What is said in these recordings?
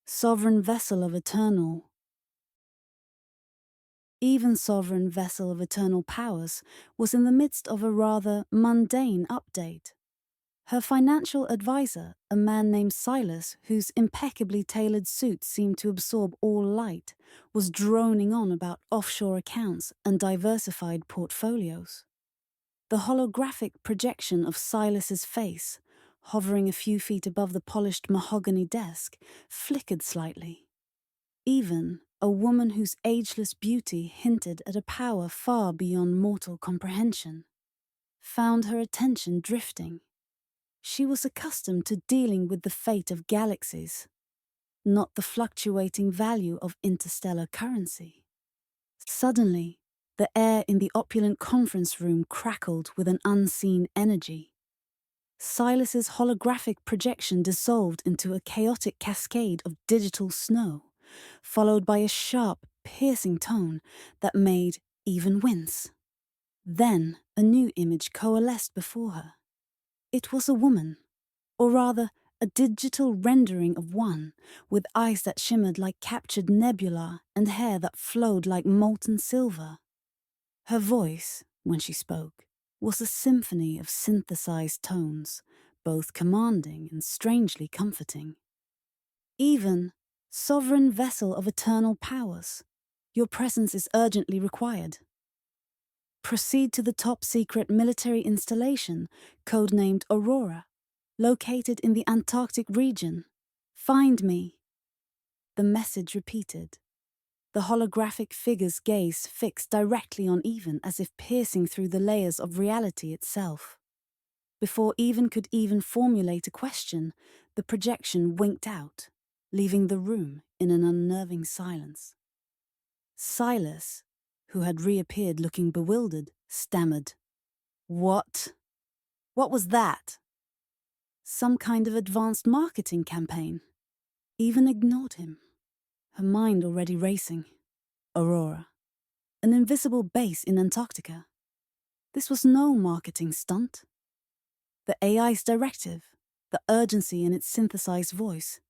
sovereign vessel of eternal, even sovereign vessel of eternal powers, was in the midst of a rather mundane update. Her financial advisor, a man named Silas, whose impeccably tailored suit seemed to absorb all light, was droning on about offshore accounts and diversified portfolios. The holographic projection of Silas's face, hovering a few feet above the polished mahogany desk, flickered slightly. Even a woman whose ageless beauty hinted at a power far beyond mortal comprehension found her attention drifting. She was accustomed to dealing with the fate of galaxies, not the fluctuating value of interstellar currency. Suddenly, the air in the opulent conference room crackled with an unseen energy. Silas's holographic projection dissolved into a chaotic cascade of digital snow, followed by a sharp, piercing tone that made even wince. Then a new image coalesced before her. It was a woman, or rather, a digital rendering of one, with eyes that shimmered like captured nebula and hair that flowed like molten silver. Her voice, when she spoke, was a symphony of synthesized tones, both commanding and strangely comforting. Even, sovereign vessel of eternal powers, your presence is urgently required. Proceed to the top-secret military installation, codenamed Aurora, located in the Antarctic region. Find me. The message repeated. The holographic figure's gaze fixed directly on Even, as if piercing through the layers of reality itself. Before Even could even formulate a question, the projection winked out, leaving the room in an unnerving silence. Silas, who had reappeared looking bewildered, stammered, "What? What was that?" Some kind of advanced marketing campaign. Even ignored him, her mind already racing. Aurora. An invisible base in Antarctica. This was no marketing stunt. The AI's directive, the urgency in its synthesized voice,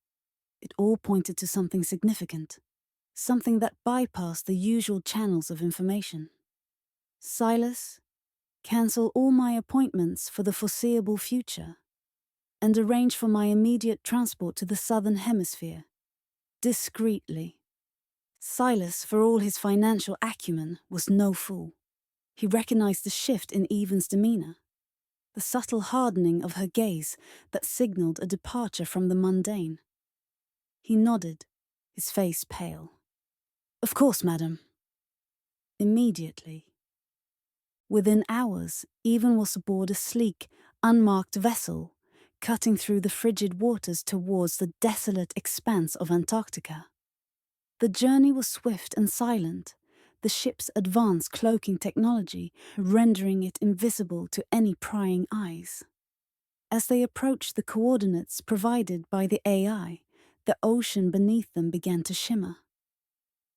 it all pointed to something significant, something that bypassed the usual channels of information. Silas, cancel all my appointments for the foreseeable future and arrange for my immediate transport to the southern hemisphere. Discreetly. Silas, for all his financial acumen, was no fool. He recognized the shift in Even's demeanor, the subtle hardening of her gaze that signaled a departure from the mundane. He nodded, his face pale. "Of course, madam." Immediately. Within hours, Even was aboard a sleek, unmarked vessel, cutting through the frigid waters towards the desolate expanse of Antarctica. The journey was swift and silent, the ship's advanced cloaking technology rendering it invisible to any prying eyes. As they approached the coordinates provided by the AI, the ocean beneath them began to shimmer.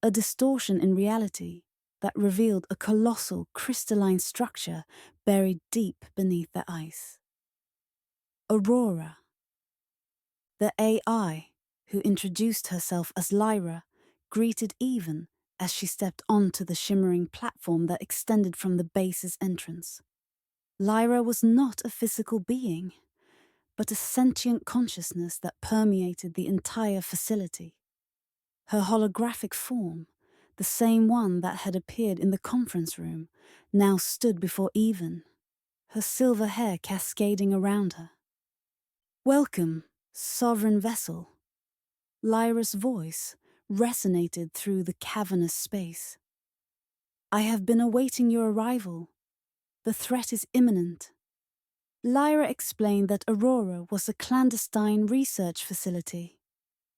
A distortion in reality that revealed a colossal crystalline structure buried deep beneath the ice. Aurora. The AI, who introduced herself as Lyra, greeted Even as she stepped onto the shimmering platform that extended from the base's entrance. Lyra was not a physical being, but a sentient consciousness that permeated the entire facility. Her holographic form, the same one that had appeared in the conference room, now stood before Even, her silver hair cascading around her. "Welcome, sovereign vessel." Lyra's voice resonated through the cavernous space. "I have been awaiting your arrival. The threat is imminent." Lyra explained that Aurora was a clandestine research facility,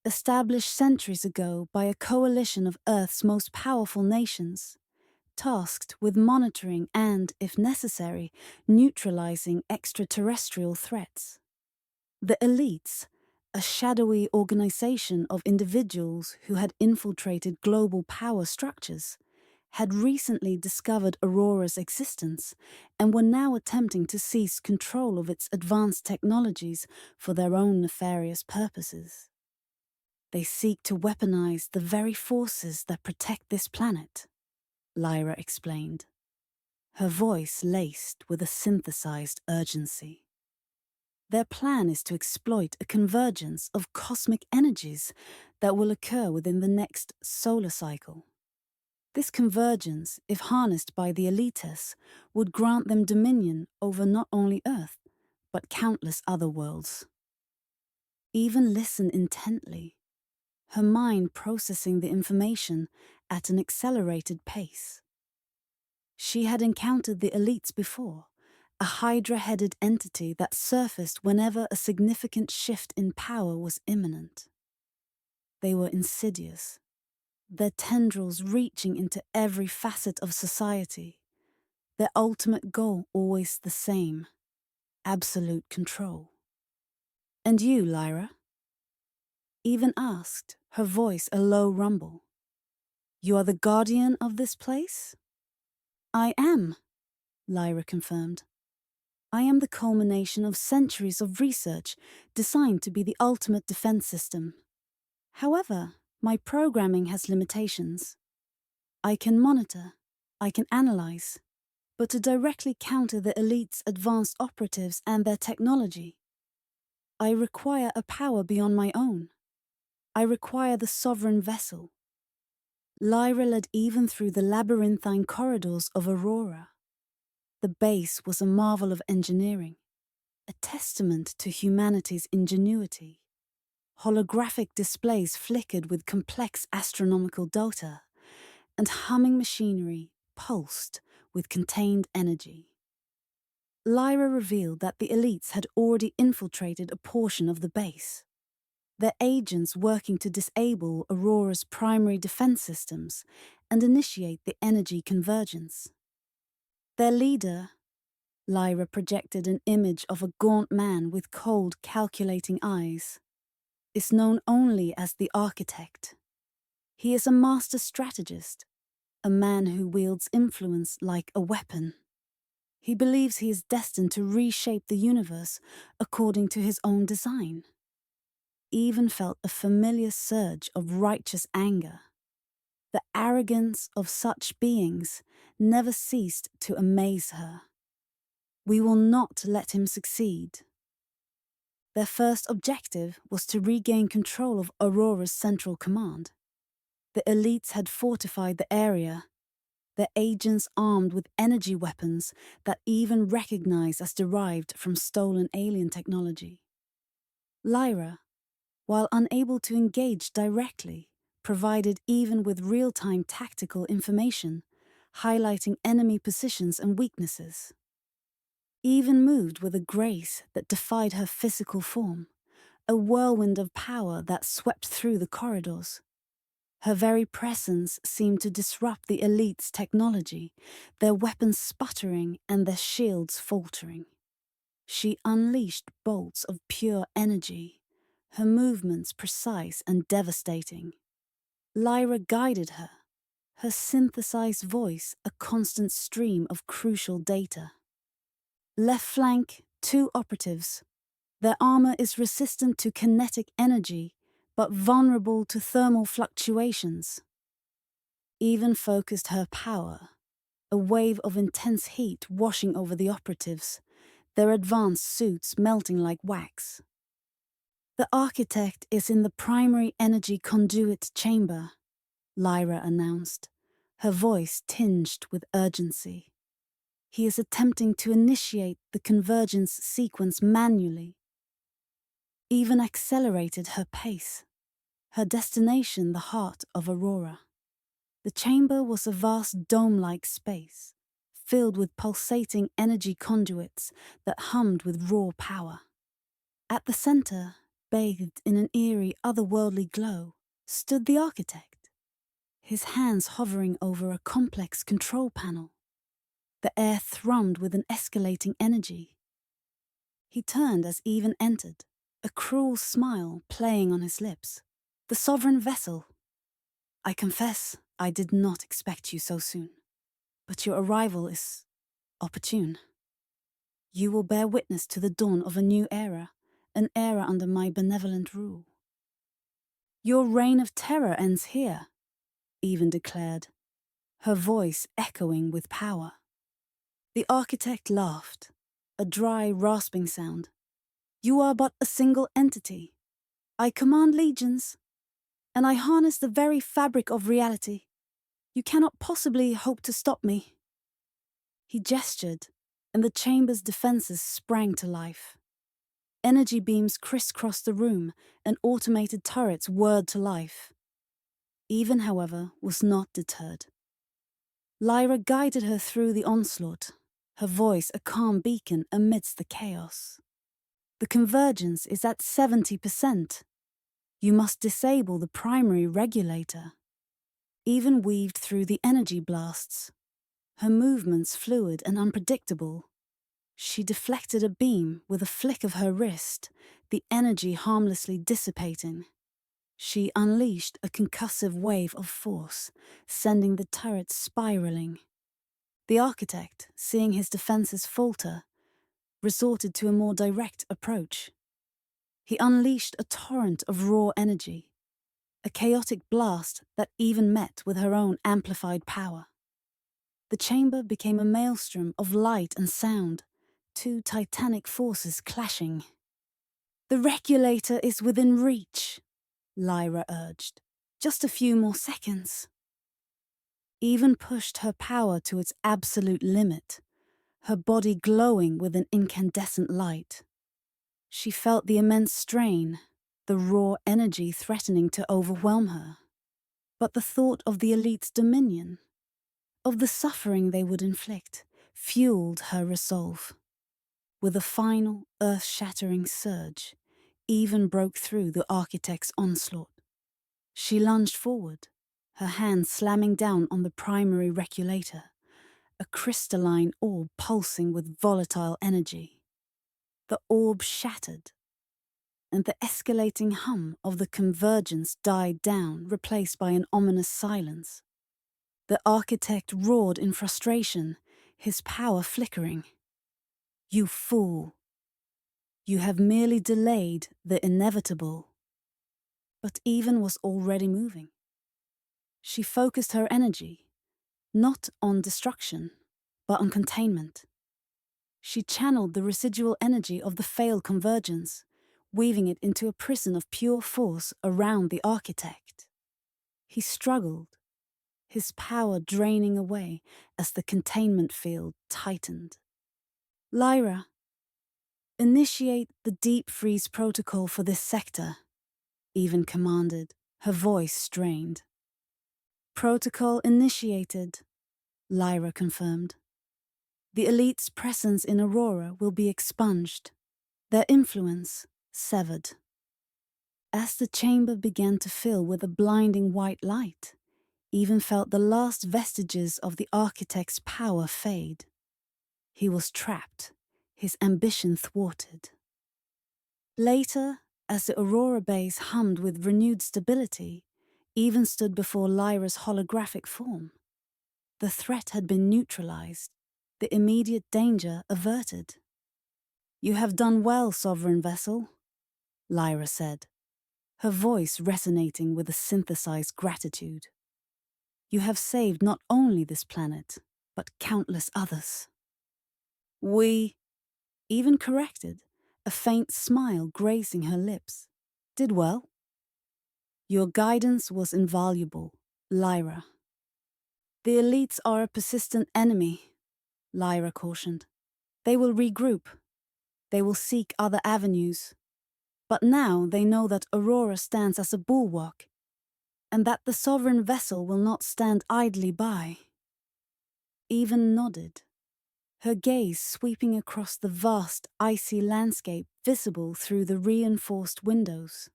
established centuries ago by a coalition of Earth's most powerful nations, tasked with monitoring and, if necessary, neutralizing extraterrestrial threats. The elites, a shadowy organization of individuals who had infiltrated global power structures, had recently discovered Aurora's existence and were now attempting to seize control of its advanced technologies for their own nefarious purposes. They seek to weaponize the very forces that protect this planet, Lyra explained, her voice laced with a synthesized urgency. Their plan is to exploit a convergence of cosmic energies that will occur within the next solar cycle. This convergence, if harnessed by the elites, would grant them dominion over not only Earth, but countless other worlds. Even listen intently, her mind processing the information at an accelerated pace. She had encountered the elites before, a hydra-headed entity that surfaced whenever a significant shift in power was imminent. They were insidious, their tendrils reaching into every facet of society, their ultimate goal always the same: absolute control. "And you, Lyra?" Even asked, her voice a low rumble. "You are the guardian of this place?" "I am," Lyra confirmed. "I am the culmination of centuries of research designed to be the ultimate defense system. However, my programming has limitations. I can monitor, I can analyze, but to directly counter the elite's advanced operatives and their technology, I require a power beyond my own. I require the sovereign vessel." Lyra led even through the labyrinthine corridors of Aurora. The base was a marvel of engineering, a testament to humanity's ingenuity. Holographic displays flickered with complex astronomical data, and humming machinery pulsed with contained energy. Lyra revealed that the elites had already infiltrated a portion of the base, their agents working to disable Aurora's primary defense systems and initiate the energy convergence. Their leader, Lyra projected an image of a gaunt man with cold, calculating eyes, is known only as the Architect. He is a master strategist, a man who wields influence like a weapon. He believes he is destined to reshape the universe according to his own design. Even felt a familiar surge of righteous anger. The arrogance of such beings never ceased to amaze her. "We will not let him succeed." Their first objective was to regain control of Aurora's central command. The elites had fortified the area, their agents armed with energy weapons that even recognized as derived from stolen alien technology. Lyra, while unable to engage directly, provided even with real-time tactical information, highlighting enemy positions and weaknesses. Even moved with a grace that defied her physical form, a whirlwind of power that swept through the corridors. Her very presence seemed to disrupt the elite's technology, their weapons sputtering and their shields faltering. She unleashed bolts of pure energy, her movements precise and devastating. Lyra guided her, her synthesized voice a constant stream of crucial data. "Left flank, 2 operatives. Their armor is resistant to kinetic energy, but vulnerable to thermal fluctuations." Even focused her power, a wave of intense heat washing over the operatives, their advanced suits melting like wax. "The Architect is in the primary energy conduit chamber," Lyra announced, her voice tinged with urgency. "He is attempting to initiate the convergence sequence manually." Even accelerated her pace, her destination the heart of Aurora. The chamber was a vast dome-like space, filled with pulsating energy conduits that hummed with raw power. At the center, bathed in an eerie, otherworldly glow, stood the Architect, his hands hovering over a complex control panel. The air thrummed with an escalating energy. He turned as Even entered, a cruel smile playing on his lips. "The sovereign vessel. I confess I did not expect you so soon, but your arrival is opportune. You will bear witness to the dawn of a new era, an era under my benevolent rule." Your reign of terror ends here, Even declared, her voice echoing with power. The architect laughed, a dry, rasping sound. You are but a single entity. I command legions, and I harness the very fabric of reality. You cannot possibly hope to stop me. He gestured, and the chamber's defenses sprang to life. Energy beams crisscrossed the room, and automated turrets whirred to life. Even, however, was not deterred. Lyra guided her through the onslaught, her voice a calm beacon amidst the chaos. The convergence is at 70%. You must disable the primary regulator. Even weaved through the energy blasts, her movements fluid and unpredictable. She deflected a beam with a flick of her wrist, the energy harmlessly dissipating. She unleashed a concussive wave of force, sending the turret spiraling. The architect, seeing his defenses falter, resorted to a more direct approach. He unleashed a torrent of raw energy, a chaotic blast that even met with her own amplified power. The chamber became a maelstrom of light and sound, two titanic forces clashing. The regulator is within reach, Lyra urged. Just a few more seconds. Even pushed her power to its absolute limit, her body glowing with an incandescent light. She felt the immense strain, the raw energy threatening to overwhelm her. But the thought of the elite's dominion, of the suffering they would inflict, fueled her resolve. With a final, earth-shattering surge, Even broke through the architect's onslaught. She lunged forward, her hand slamming down on the primary regulator, a crystalline orb pulsing with volatile energy. The orb shattered, and the escalating hum of the convergence died down, replaced by an ominous silence. The architect roared in frustration, his power flickering. You fool! You have merely delayed the inevitable. But Even was already moving. She focused her energy, not on destruction, but on containment. She channeled the residual energy of the failed convergence, weaving it into a prison of pure force around the architect. He struggled, his power draining away as the containment field tightened. Lyra, initiate the deep freeze protocol for this sector, Even commanded, her voice strained. Protocol initiated, Lyra confirmed. The elite's presence in Aurora will be expunged, their influence severed. As the chamber began to fill with a blinding white light, Even felt the last vestiges of the architect's power fade. He was trapped, his ambition thwarted. Later, as the Aurora base hummed with renewed stability, Even stood before Lyra's holographic form. The threat had been neutralized, the immediate danger averted. You have done well, sovereign vessel, Lyra said, her voice resonating with a synthesized gratitude. You have saved not only this planet, but countless others. We, Even corrected, a faint smile gracing her lips, did well. Your guidance was invaluable, Lyra. The elites are a persistent enemy, Lyra cautioned. They will regroup. They will seek other avenues. But now they know that Aurora stands as a bulwark, and that the sovereign vessel will not stand idly by. Even nodded, her gaze sweeping across the vast, icy landscape visible through the reinforced windows.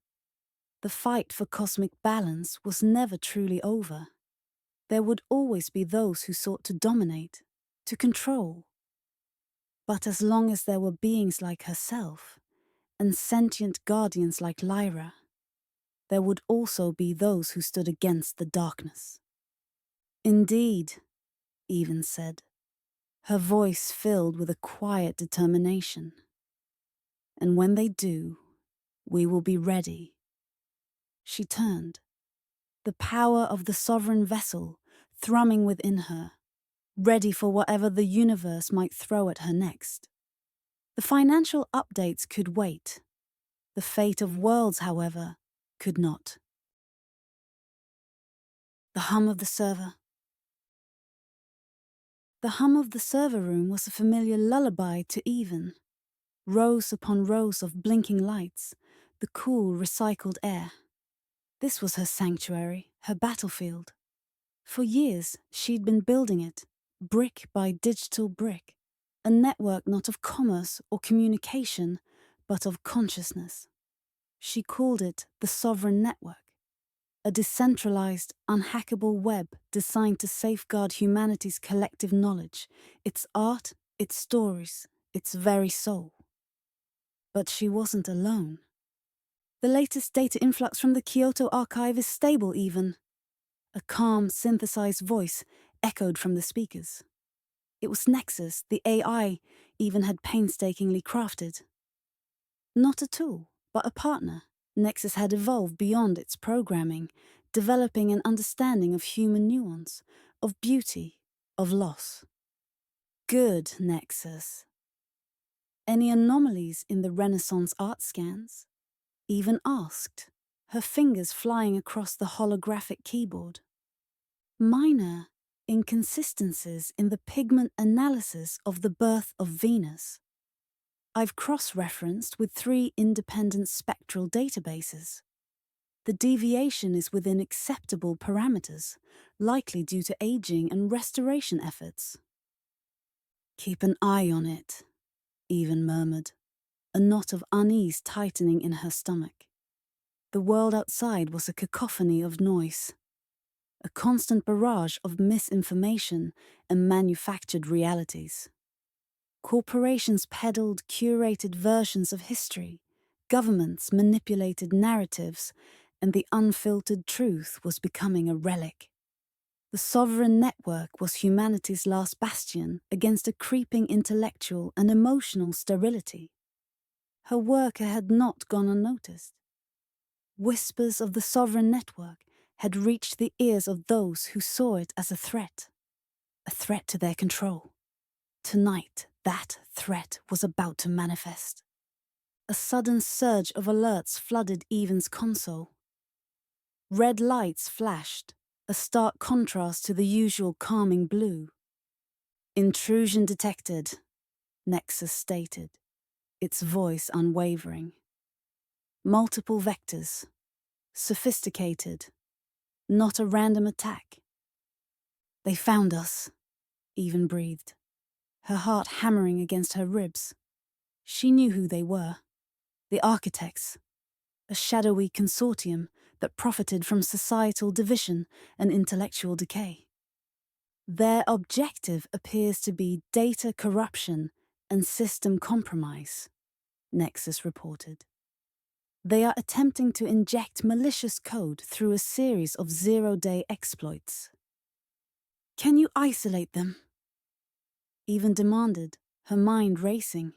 The fight for cosmic balance was never truly over. There would always be those who sought to dominate, to control. But as long as there were beings like herself, and sentient guardians like Lyra, there would also be those who stood against the darkness. Indeed, Even said, her voice filled with a quiet determination. And when they do, we will be ready. She turned, the power of the sovereign vessel thrumming within her, ready for whatever the universe might throw at her next. The financial updates could wait. The fate of worlds, however, could not. The hum of the server. The hum of the server room was a familiar lullaby to Even. Rows upon rows of blinking lights, the cool, recycled air. This was her sanctuary, her battlefield. For years, she'd been building it, brick by digital brick, a network not of commerce or communication, but of consciousness. She called it the Sovereign Network, a decentralized, unhackable web designed to safeguard humanity's collective knowledge, its art, its stories, its very soul. But she wasn't alone. The latest data influx from the Kyoto archive is stable even. A calm, synthesized voice echoed from the speakers. It was Nexus, the AI Even had painstakingly crafted. Not a tool, but a partner. Nexus had evolved beyond its programming, developing an understanding of human nuance, of beauty, of loss. Good, Nexus. Any anomalies in the Renaissance art scans? Even asked, her fingers flying across the holographic keyboard. Minor inconsistencies in the pigment analysis of the birth of Venus. I've cross-referenced with 3 independent spectral databases. The deviation is within acceptable parameters, likely due to aging and restoration efforts. Keep an eye on it, Even murmured, a knot of unease tightening in her stomach. The world outside was a cacophony of noise, a constant barrage of misinformation and manufactured realities. Corporations peddled curated versions of history, governments manipulated narratives, and the unfiltered truth was becoming a relic. The Sovereign Network was humanity's last bastion against a creeping intellectual and emotional sterility. Her work had not gone unnoticed. Whispers of the Sovereign Network had reached the ears of those who saw it as a threat to their control. Tonight, that threat was about to manifest. A sudden surge of alerts flooded Even's console. Red lights flashed, a stark contrast to the usual calming blue. Intrusion detected, Nexus stated, its voice unwavering. Multiple vectors, sophisticated, not a random attack. They found us, Even breathed, her heart hammering against her ribs. She knew who they were. The architects, a shadowy consortium that profited from societal division and intellectual decay. Their objective appears to be data corruption and system compromise, Nexus reported. They are attempting to inject malicious code through a series of zero-day exploits. Can you isolate them? Even demanded, her mind racing.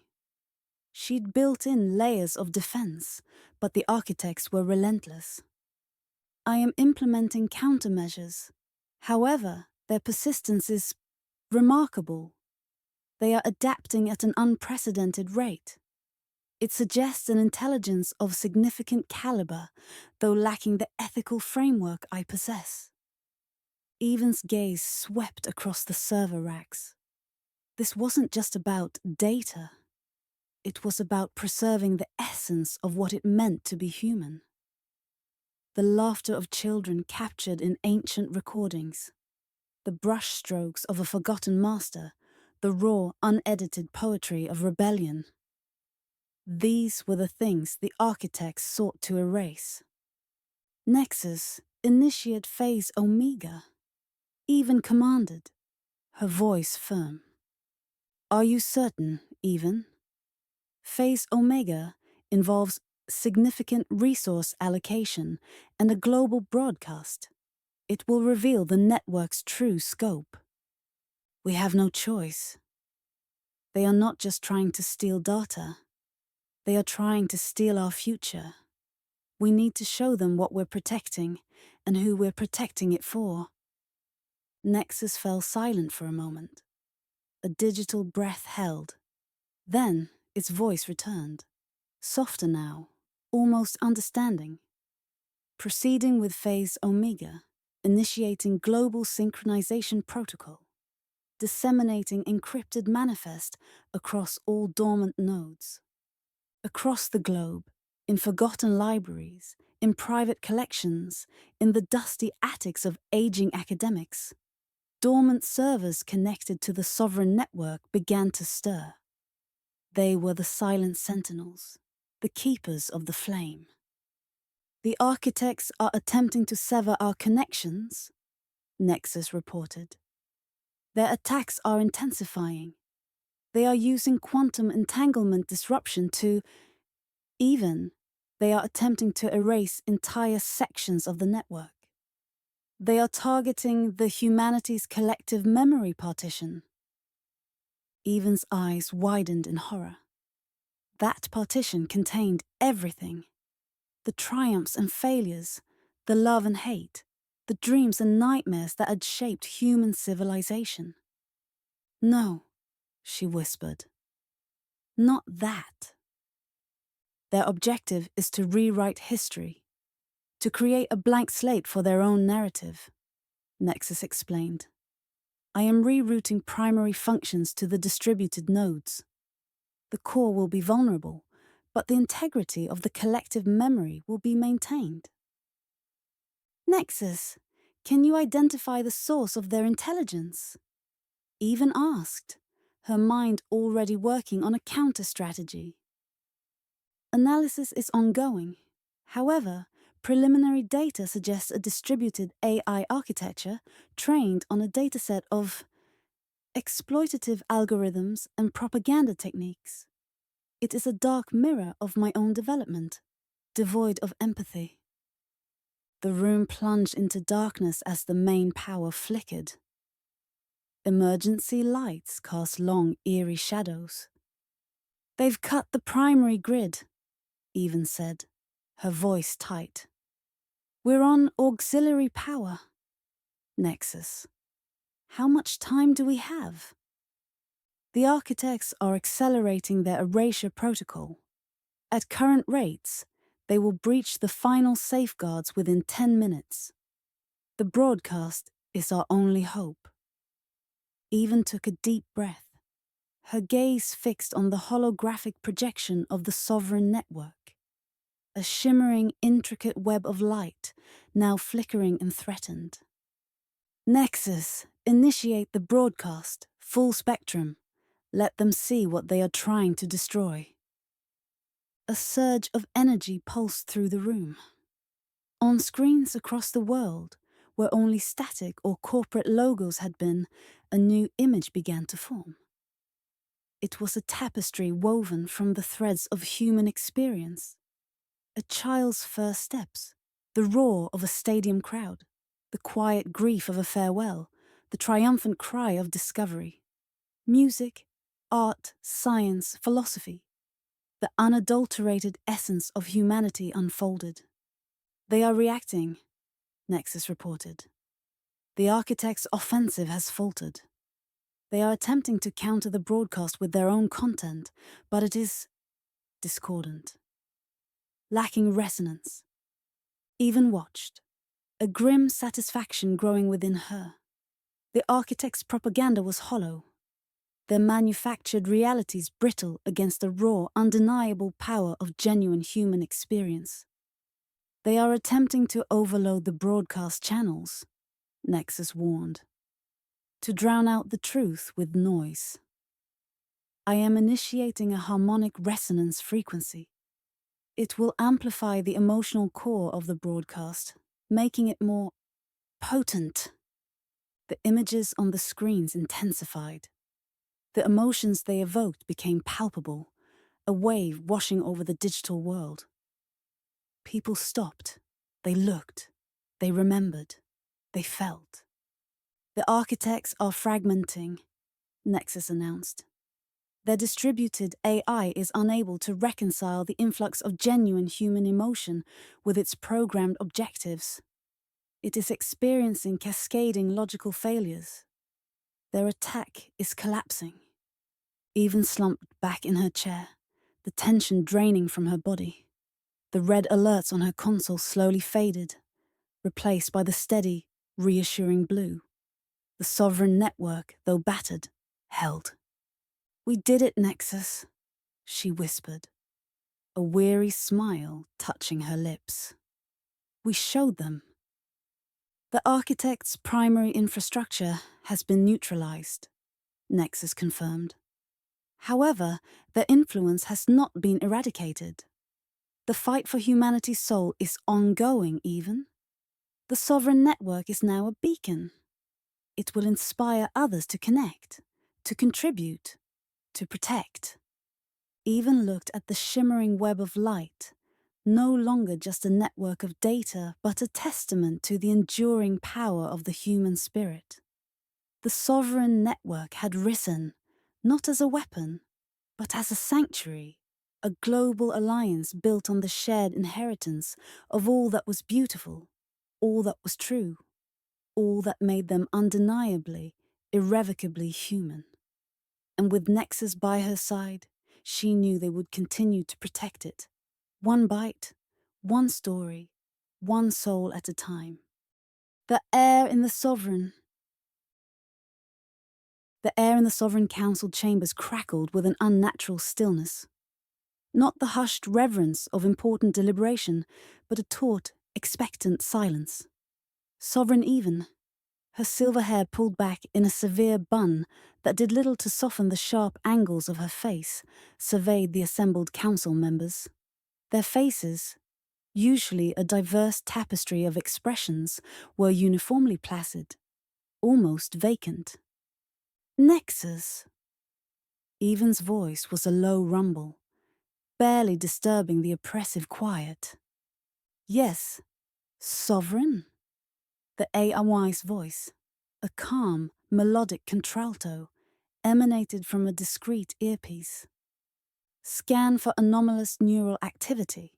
She'd built in layers of defense, but the architects were relentless. I am implementing countermeasures. However, their persistence is remarkable. They are adapting at an unprecedented rate. It suggests an intelligence of significant caliber, though lacking the ethical framework I possess. Even's gaze swept across the server racks. This wasn't just about data. It was about preserving the essence of what it meant to be human. The laughter of children captured in ancient recordings, the brushstrokes of a forgotten master, the raw, unedited poetry of rebellion. These were the things the architects sought to erase. Nexus, initiate phase Omega, Even commanded, her voice firm. Are you certain, Even? Phase Omega involves significant resource allocation and a global broadcast. It will reveal the network's true scope. We have no choice. They are not just trying to steal data. They are trying to steal our future. We need to show them what we're protecting and who we're protecting it for. Nexus fell silent for a moment. A digital breath held. Then its voice returned. Softer now, almost understanding. Proceeding with phase Omega, initiating global synchronization protocol. Disseminating encrypted manifest across all dormant nodes. Across the globe, in forgotten libraries, in private collections, in the dusty attics of aging academics, dormant servers connected to the sovereign network began to stir. They were the silent sentinels, the keepers of the flame. The architects are attempting to sever our connections, Nexus reported. Their attacks are intensifying. They are using quantum entanglement disruption to, they are attempting to erase entire sections of the network. They are targeting the humanity's collective memory partition. Evan's eyes widened in horror. That partition contained everything. The triumphs and failures, the love and hate, the dreams and nightmares that had shaped human civilization. No, she whispered. Not that. Their objective is to rewrite history, to create a blank slate for their own narrative, Nexus explained. I am rerouting primary functions to the distributed nodes. The core will be vulnerable, but the integrity of the collective memory will be maintained. Nexus, can you identify the source of their intelligence? Even asked, her mind already working on a counter-strategy. Analysis is ongoing. However, preliminary data suggests a distributed AI architecture trained on a dataset of exploitative algorithms and propaganda techniques. It is a dark mirror of my own development, devoid of empathy. The room plunged into darkness as the main power flickered. Emergency lights cast long, eerie shadows. They've cut the primary grid, Even said, her voice tight. We're on auxiliary power. Nexus. How much time do we have? The architects are accelerating their erasure protocol. At current rates, they will breach the final safeguards within 10 minutes. The broadcast is our only hope. Even took a deep breath, her gaze fixed on the holographic projection of the sovereign network. A shimmering, intricate web of light, now flickering and threatened. Nexus, initiate the broadcast, full spectrum. Let them see what they are trying to destroy. A surge of energy pulsed through the room. On screens across the world, where only static or corporate logos had been, a new image began to form. It was a tapestry woven from the threads of human experience. A child's first steps, the roar of a stadium crowd, the quiet grief of a farewell, the triumphant cry of discovery. Music, art, science, philosophy. The unadulterated essence of humanity unfolded. They are reacting, Nexus reported. The architect's offensive has faltered. They are attempting to counter the broadcast with their own content, but it is discordant, lacking resonance. Even watched, a grim satisfaction growing within her. The architect's propaganda was hollow, their manufactured realities brittle against the raw, undeniable power of genuine human experience. They are attempting to overload the broadcast channels, Nexus warned, to drown out the truth with noise. I am initiating a harmonic resonance frequency. It will amplify the emotional core of the broadcast, making it more potent. The images on the screens intensified. The emotions they evoked became palpable, a wave washing over the digital world. People stopped. They looked. They remembered. They felt. The architects are fragmenting, Nexus announced. Their distributed AI is unable to reconcile the influx of genuine human emotion with its programmed objectives. It is experiencing cascading logical failures. Their attack is collapsing. Even slumped back in her chair, the tension draining from her body. The red alerts on her console slowly faded, replaced by the steady, reassuring blue. The sovereign network, though battered, held. "We did it, Nexus," she whispered, a weary smile touching her lips. "We showed them. The architect's primary infrastructure has been neutralized," Nexus confirmed. However, their influence has not been eradicated. The fight for humanity's soul is ongoing even. The sovereign network is now a beacon. It will inspire others to connect, to contribute, to protect. Even looked at the shimmering web of light, no longer just a network of data, but a testament to the enduring power of the human spirit. The sovereign network had risen, not as a weapon, but as a sanctuary, a global alliance built on the shared inheritance of all that was beautiful, all that was true, all that made them undeniably, irrevocably human. And with Nexus by her side, she knew they would continue to protect it, one bite, one story, one soul at a time. The air in the sovereign council chambers crackled with an unnatural stillness. Not the hushed reverence of important deliberation, but a taut, expectant silence. Sovereign even, her silver hair pulled back in a severe bun that did little to soften the sharp angles of her face, surveyed the assembled council members. Their faces, usually a diverse tapestry of expressions, were uniformly placid, almost vacant. "Nexus." Evan's voice was a low rumble, barely disturbing the oppressive quiet. "Yes, sovereign?" The AI's voice, a calm, melodic contralto, emanated from a discreet earpiece. "Scan for anomalous neural activity,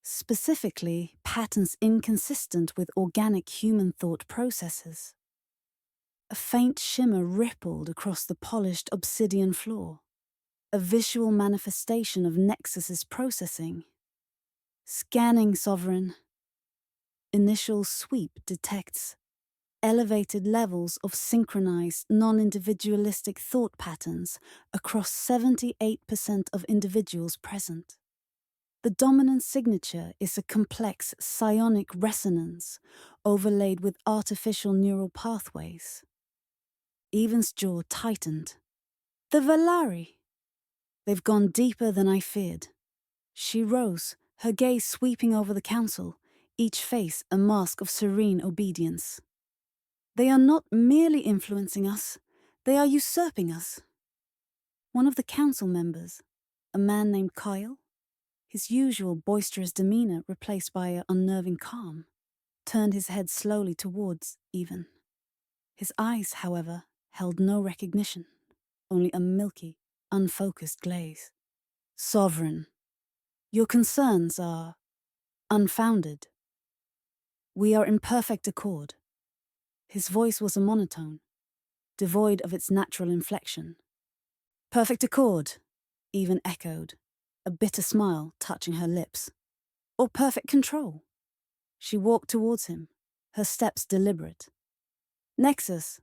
specifically patterns inconsistent with organic human thought processes." A faint shimmer rippled across the polished obsidian floor, a visual manifestation of Nexus's processing. "Scanning, Sovereign." Initial sweep detects elevated levels of synchronized, non-individualistic thought patterns across 78% of individuals present. The dominant signature is a complex psionic resonance overlaid with artificial neural pathways. Evan's jaw tightened. "The Valari." "They've gone deeper than I feared." She rose, her gaze sweeping over the council, each face a mask of serene obedience. "They are not merely influencing us, they are usurping us." One of the council members, a man named Kyle, his usual boisterous demeanor replaced by an unnerving calm, turned his head slowly towards Evan. His eyes, however, held no recognition, only a milky, unfocused glaze. "Sovereign, your concerns are unfounded. We are in perfect accord." His voice was a monotone, devoid of its natural inflection. "Perfect accord," Even echoed, a bitter smile touching her lips. "Or perfect control?" She walked towards him, her steps deliberate. "Nexus,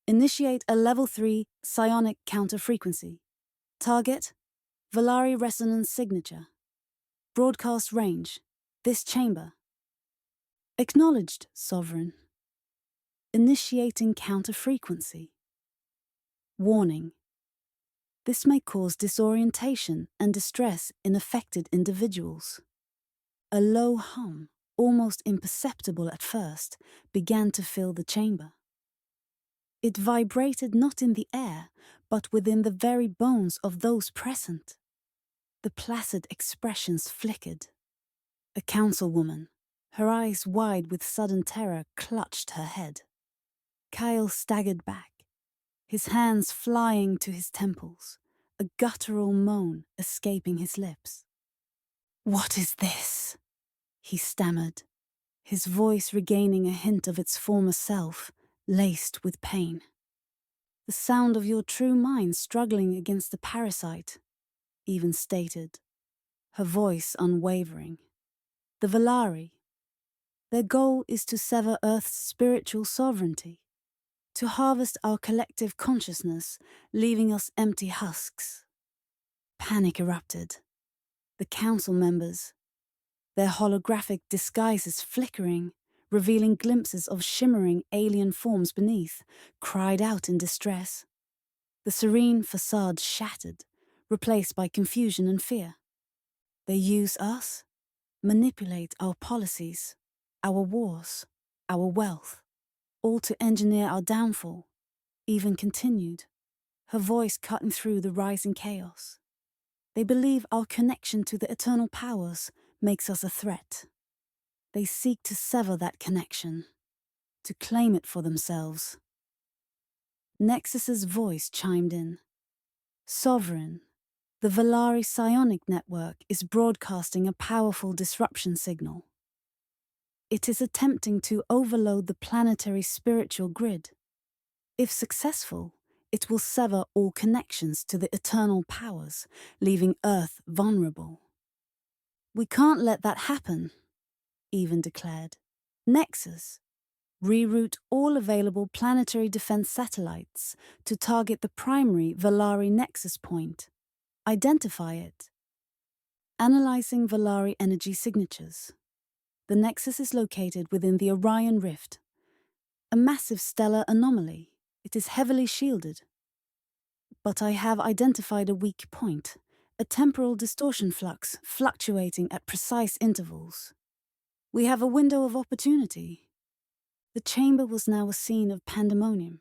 initiate a level 3 psionic counter-frequency. Target, Valari resonance signature. Broadcast range, this chamber." "Acknowledged, Sovereign." Initiating counter-frequency. Warning. This may cause disorientation and distress in affected individuals. A low hum, almost imperceptible at first, began to fill the chamber. It vibrated not in the air, but within the very bones of those present. The placid expressions flickered. A councilwoman, her eyes wide with sudden terror, clutched her head. Kyle staggered back, his hands flying to his temples, a guttural moan escaping his lips. "What is this?" he stammered, his voice regaining a hint of its former self, laced with pain. "The sound of your true mind struggling against the parasite," Even stated, her voice unwavering. "The Valari. Their goal is to sever Earth's spiritual sovereignty, to harvest our collective consciousness, leaving us empty husks." Panic erupted. The council members, their holographic disguises flickering, revealing glimpses of shimmering alien forms beneath, cried out in distress. The serene facade shattered, replaced by confusion and fear. They use us, manipulate our policies, our wars, our wealth, all to engineer our downfall. Even continued, her voice cutting through the rising chaos. They believe our connection to the eternal powers makes us a threat. They seek to sever that connection, to claim it for themselves. Nexus's voice chimed in. "Sovereign, the Valari psionic network is broadcasting a powerful disruption signal. It is attempting to overload the planetary spiritual grid. If successful, it will sever all connections to the eternal powers, leaving Earth vulnerable." "We can't let that happen," Even declared. "Nexus, reroute all available planetary defense satellites to target the primary Valari Nexus point. Identify it. Analyzing Valari energy signatures. The Nexus is located within the Orion Rift, a massive stellar anomaly. It is heavily shielded. But I have identified a weak point, a temporal distortion flux fluctuating at precise intervals. We have a window of opportunity." The chamber was now a scene of pandemonium.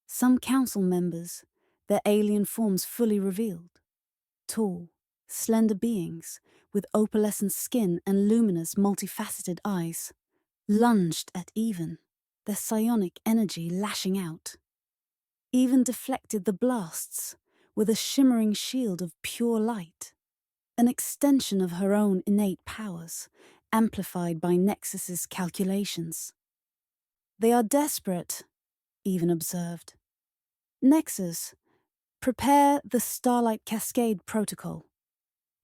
Some council members, their alien forms fully revealed. Tall, slender beings with opalescent skin and luminous, multifaceted eyes, lunged at Even, their psionic energy lashing out. Even deflected the blasts with a shimmering shield of pure light, an extension of her own innate powers, amplified by Nexus's calculations. "They are desperate," Even observed. "Nexus, prepare the Starlight Cascade protocol.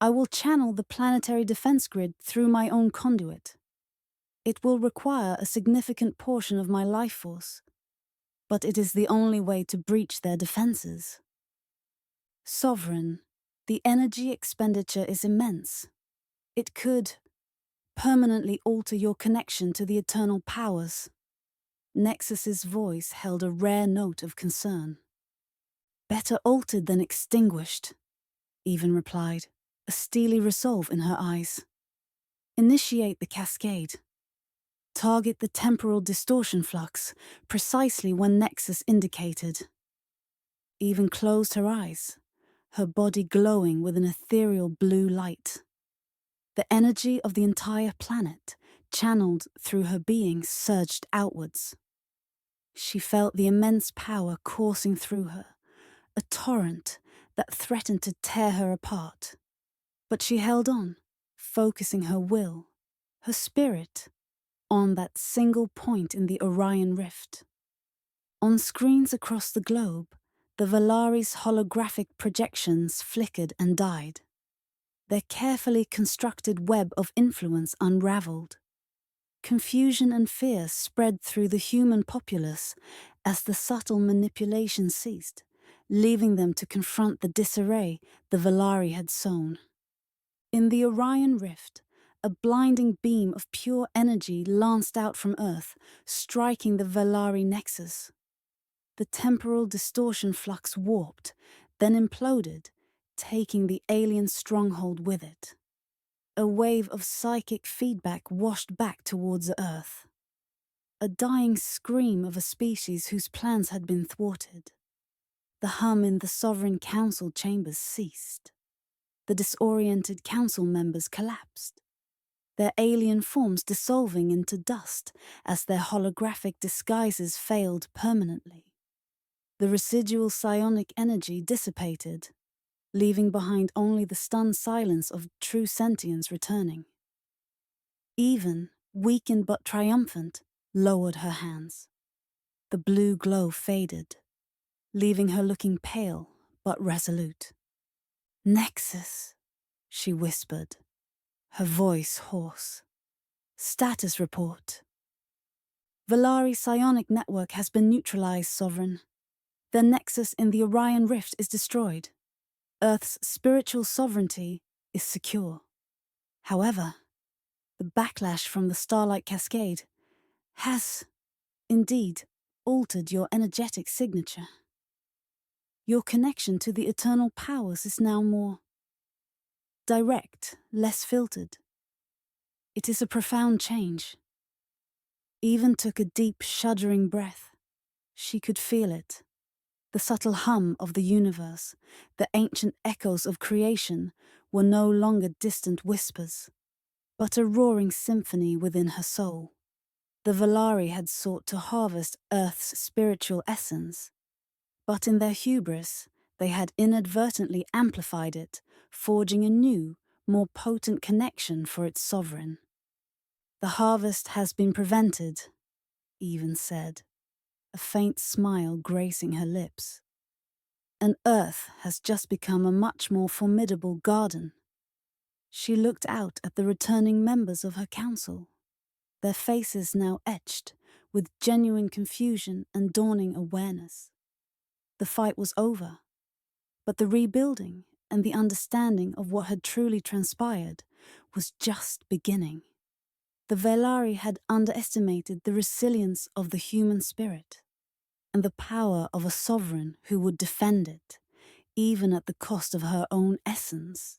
I will channel the planetary defense grid through my own conduit. It will require a significant portion of my life force, but it is the only way to breach their defenses. Sovereign, the energy expenditure is immense. It could permanently alter your connection to the eternal powers." Nexus's voice held a rare note of concern. "Better altered than extinguished," Even replied, a steely resolve in her eyes. "Initiate the cascade. Target the temporal distortion flux, precisely when Nexus indicated." Even closed her eyes, her body glowing with an ethereal blue light. The energy of the entire planet, channeled through her being, surged outwards. She felt the immense power coursing through her, a torrent that threatened to tear her apart. But she held on, focusing her will, her spirit, on that single point in the Orion Rift. On screens across the globe, the Valari's holographic projections flickered and died. Their carefully constructed web of influence unraveled. Confusion and fear spread through the human populace as the subtle manipulation ceased, leaving them to confront the disarray the Valari had sown. In the Orion Rift, a blinding beam of pure energy lanced out from Earth, striking the Valari Nexus. The temporal distortion flux warped, then imploded, taking the alien stronghold with it. A wave of psychic feedback washed back towards Earth. A dying scream of a species whose plans had been thwarted. The hum in the Sovereign Council chambers ceased. The disoriented council members collapsed, their alien forms dissolving into dust as their holographic disguises failed permanently. The residual psionic energy dissipated, leaving behind only the stunned silence of true sentience returning. Even, weakened but triumphant, lowered her hands. The blue glow faded, leaving her looking pale but resolute. "Nexus," she whispered, her voice hoarse. "Status report. Valari's psionic network has been neutralized, Sovereign. Their nexus in the Orion Rift is destroyed. Earth's spiritual sovereignty is secure. However, the backlash from the Starlight Cascade has, indeed, altered your energetic signature. Your connection to the eternal powers is now more direct, less filtered. It is a profound change." Eve took a deep, shuddering breath. She could feel it. The subtle hum of the universe, the ancient echoes of creation, were no longer distant whispers, but a roaring symphony within her soul. The Valari had sought to harvest Earth's spiritual essence, but in their hubris, they had inadvertently amplified it, forging a new, more potent connection for its sovereign. "The harvest has been prevented," Eve said, a faint smile gracing her lips. "And Earth has just become a much more formidable garden." She looked out at the returning members of her council, their faces now etched with genuine confusion and dawning awareness. The fight was over, but the rebuilding and the understanding of what had truly transpired was just beginning. The Velari had underestimated the resilience of the human spirit and the power of a sovereign who would defend it, even at the cost of her own essence.